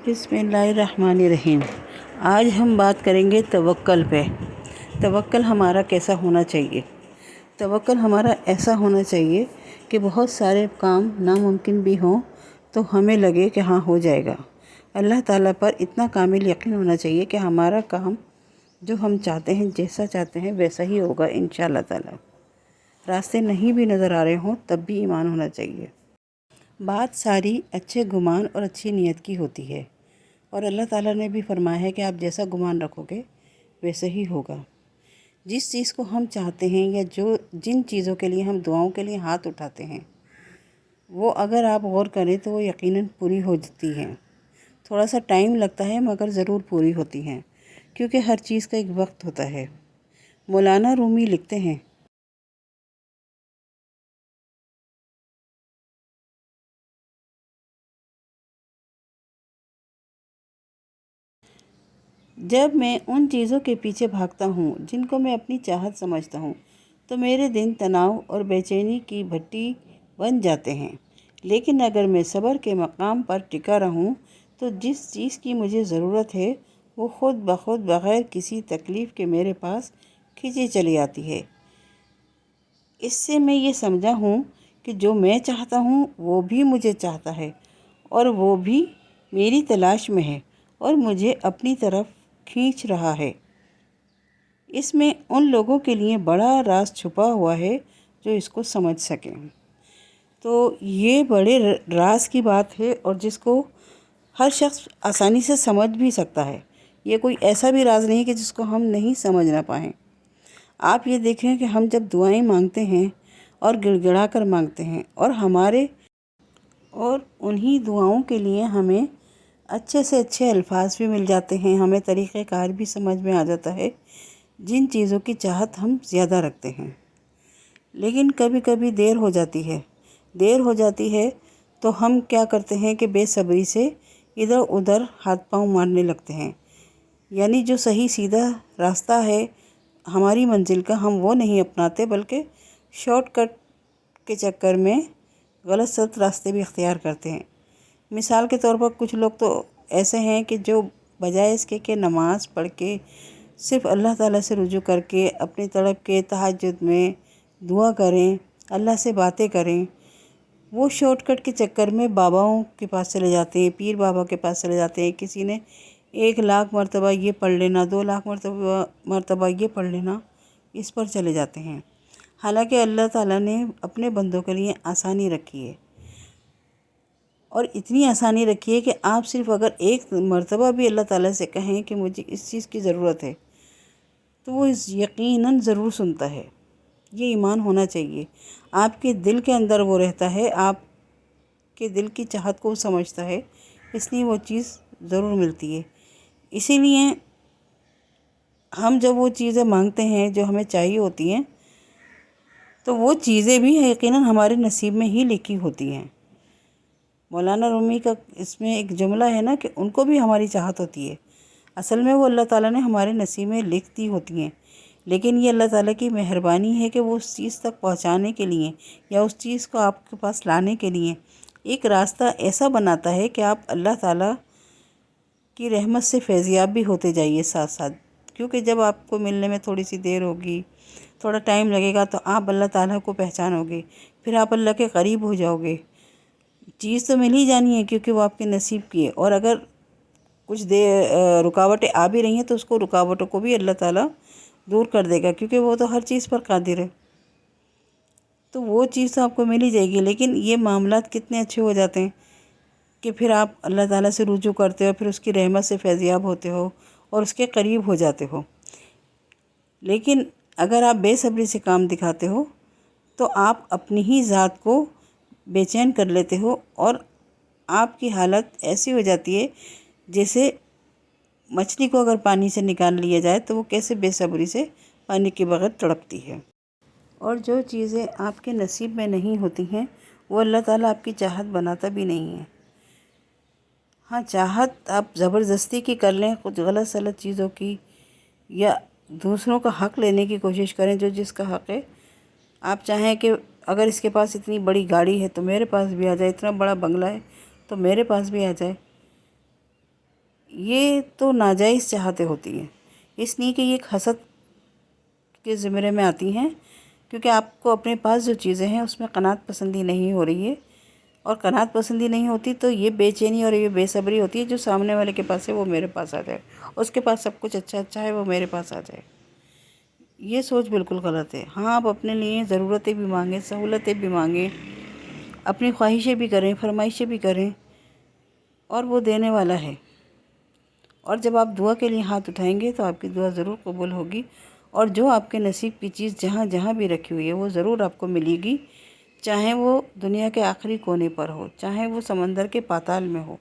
बिस्मिल्लाहिर्रहमानिर्रहीम। आज हम बात करेंगे तवक्कल पे। तवक्कल हमारा कैसा होना चाहिए। तवक्कल हमारा ऐसा होना चाहिए कि बहुत सारे काम नामुमकिन भी हों तो हमें लगे कि हाँ हो जाएगा। अल्लाह ताला पर इतना कामिल यकीन होना चाहिए कि हमारा काम जो हम चाहते हैं, जैसा चाहते हैं वैसा ही होगा इंशाअल्लाह ताला। रास्ते नहीं भी नज़र आ रहे हों तब भी ईमान होना चाहिए। बात सारी अच्छे गुमान और अच्छी नीयत की होती है, और अल्लाह ताला ने भी फरमाया है कि आप जैसा गुमान रखोगे वैसे ही होगा। जिस चीज़ को हम चाहते हैं या जिन चीज़ों के लिए हम दुआओं के लिए हाथ उठाते हैं, वो अगर आप गौर करें तो वो यकीनन पूरी हो जाती हैं। थोड़ा सा टाइम लगता है मगर ज़रूर पूरी होती हैं, क्योंकि हर चीज़ का एक वक्त होता है। मौलाना रूमी लिखते हैं, जब मैं उन चीज़ों के पीछे भागता हूँ जिनको मैं अपनी चाहत समझता हूँ तो मेरे दिन तनाव और बेचैनी की भट्टी बन जाते हैं। लेकिन अगर मैं सब्र के मकाम पर टिका रहूँ तो जिस चीज़ की मुझे ज़रूरत है वो ख़ुद ब खुद बग़ैर किसी तकलीफ़ के मेरे पास खींची चली आती है। इससे मैं ये समझा हूँ कि जो मैं चाहता हूँ वो भी मुझे चाहता है, और वो भी मेरी तलाश में है और मुझे अपनी तरफ खींच रहा है। इसमें उन लोगों के लिए बड़ा राज छुपा हुआ है जो इसको समझ सकें। तो ये बड़े राज की बात है, और जिसको हर शख्स आसानी से समझ भी सकता है। ये कोई ऐसा भी राज नहीं कि जिसको हम नहीं समझ ना पाएँ। आप ये देखें कि हम जब दुआएं मांगते हैं और गिड़गिड़ा कर मांगते हैं, और उन्हीं दुआओं के लिए हमें अच्छे से अच्छे अल्फाज भी मिल जाते हैं, हमें तरीक़ेकार भी समझ में आ जाता है जिन चीज़ों की चाहत हम ज़्यादा रखते हैं। लेकिन कभी कभी देर हो जाती है तो हम क्या करते हैं कि बेसब्री से इधर उधर हाथ पांव मारने लगते हैं। यानी जो सही सीधा रास्ता है हमारी मंजिल का, हम वो नहीं अपनाते, बल्कि शॉर्टकट के चक्कर में गलत सलत रास्ते भी इख्तियार करते हैं। मिसाल के तौर पर कुछ लोग तो ऐसे हैं कि जो बजाय इसके कि नमाज़ पढ़ के सिर्फ़ अल्लाह ताला से रुजू करके अपनी तड़प के तहज्जुद में दुआ करें, अल्लाह से बातें करें, वो शॉर्टकट के चक्कर में बाबाओं के पास चले जाते हैं, पीर बाबा के पास चले जाते हैं। किसी ने 1,00,000 मरतबा ये पढ़ लेना, 2,00,000 मरतबा ये पढ़ लेना, इस पर चले जाते हैं। हालांकि अल्लाह ताला ने अपने बंदों के लिए आसानी रखी है, और इतनी आसानी रखी है कि आप सिर्फ़ अगर एक मरतबा भी अल्लाह ताला से कहें कि मुझे इस चीज़ की ज़रूरत है तो वो यकीनन ज़रूर सुनता है। ये ईमान होना चाहिए। आपके दिल के अंदर वो रहता है, आपके दिल की चाहत को समझता है, इसलिए वो चीज़ ज़रूर मिलती है। इसीलिए हम जब वो चीज़ें मांगते हैं जो हमें चाहिए होती हैं तो वो चीज़ें भी यकीनन हमारे नसीब में ही लिखी होती हैं। मौलाना रूमी का इसमें एक जुमला है ना कि उनको भी हमारी चाहत होती है। असल में वो अल्लाह ताला ने हमारे नसीब में लिख दी होती हैं, लेकिन ये अल्लाह ताला की मेहरबानी है कि वो उस चीज़ तक पहुंचाने के लिए या उस चीज़ को आपके पास लाने के लिए एक रास्ता ऐसा बनाता है कि आप अल्लाह ताला की रहमत से फैज़याब भी होते जाइए साथ साथ। क्योंकि जब आपको मिलने में थोड़ी सी देर होगी, थोड़ा टाइम लगेगा, तो आप अल्लाह ताला को पहचानोगे, फिर आप अल्लाह के करीब हो जाओगे। चीज़ तो मिल ही जानी है क्योंकि वो आपके नसीब की है, और अगर कुछ देर रुकावटें आ भी रही हैं तो उसको रुकावटों को भी अल्लाह ताला दूर कर देगा, क्योंकि वो तो हर चीज़ पर कादिर है। तो वो चीज़ तो आपको मिल ही जाएगी। लेकिन ये मामलात कितने अच्छे हो जाते हैं कि फिर आप अल्लाह ताला से रुजू करते हो, फिर उसकी रहमत से फैज़याब होते हो और उसके करीब हो जाते हो। लेकिन अगर आप बेसब्री से काम दिखाते हो तो आप अपनी ही ज़ात को बेचैन कर लेते हो, और आपकी हालत ऐसी हो जाती है जैसे मछली को अगर पानी से निकाल लिया जाए तो वो कैसे बेसब्री से पानी के बगैर तड़पती है। और जो चीज़ें आपके नसीब में नहीं होती हैं वो अल्लाह ताला आपकी चाहत बनाता भी नहीं है। हाँ, चाहत आप ज़बरदस्ती की कर लें, कुछ गलत सलत चीज़ों की, या दूसरों का हक़ लेने की कोशिश करें जो जिसका हक़ है। आप चाहें कि अगर इसके पास इतनी बड़ी गाड़ी है तो मेरे पास भी आ जाए, इतना बड़ा बंगला है तो मेरे पास भी आ जाए। یہ تو ناجائز چاہتیں ہوتی ہیں، اس لیے کہ یہ ایک حسد کے زمرے میں آتی ہیں، کیونکہ آپ کو اپنے پاس جو چیزیں ہیں اس میں قناعت پسندی نہیں ہو رہی ہے، اور قناعت پسندی نہیں ہوتی تو یہ بے چینی اور یہ بے صبری ہوتی ہے، جو سامنے والے کے پاس ہے وہ میرے پاس آ جائے، اس کے پاس سب کچھ اچھا ہے وہ میرے پاس آ جائے۔ یہ سوچ بالکل غلط ہے۔ ہاں، آپ اپنے لیے ضرورتیں بھی مانگیں، سہولتیں بھی مانگیں، اپنی خواہشیں بھی کریں، فرمائشیں بھی کریں، اور وہ دینے والا ہے۔ اور جب آپ دعا کے لیے ہاتھ اٹھائیں گے تو آپ کی دعا ضرور قبول ہوگی، اور جو آپ کے نصیب کی چیز جہاں جہاں بھی رکھی ہوئی ہے وہ ضرور آپ کو ملے گی، چاہے وہ دنیا کے آخری کونے پر ہو، چاہے وہ سمندر کے پاتال میں ہو،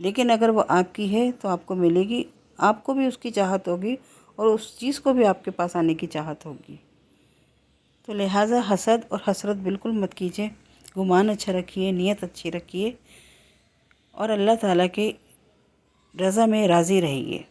لیکن اگر وہ آپ کی ہے تو آپ کو ملے گی، آپ کو بھی اس کی چاہت ہوگی اور اس چیز کو بھی آپ کے پاس آنے کی چاہت ہوگی۔ تو لہٰذا حسد اور حسرت بالکل مت کیجیے، گمان اچھا رکھیے، نیت اچھی رکھیے، اور اللہ تعالیٰ کے رضا میں راضی رہیے۔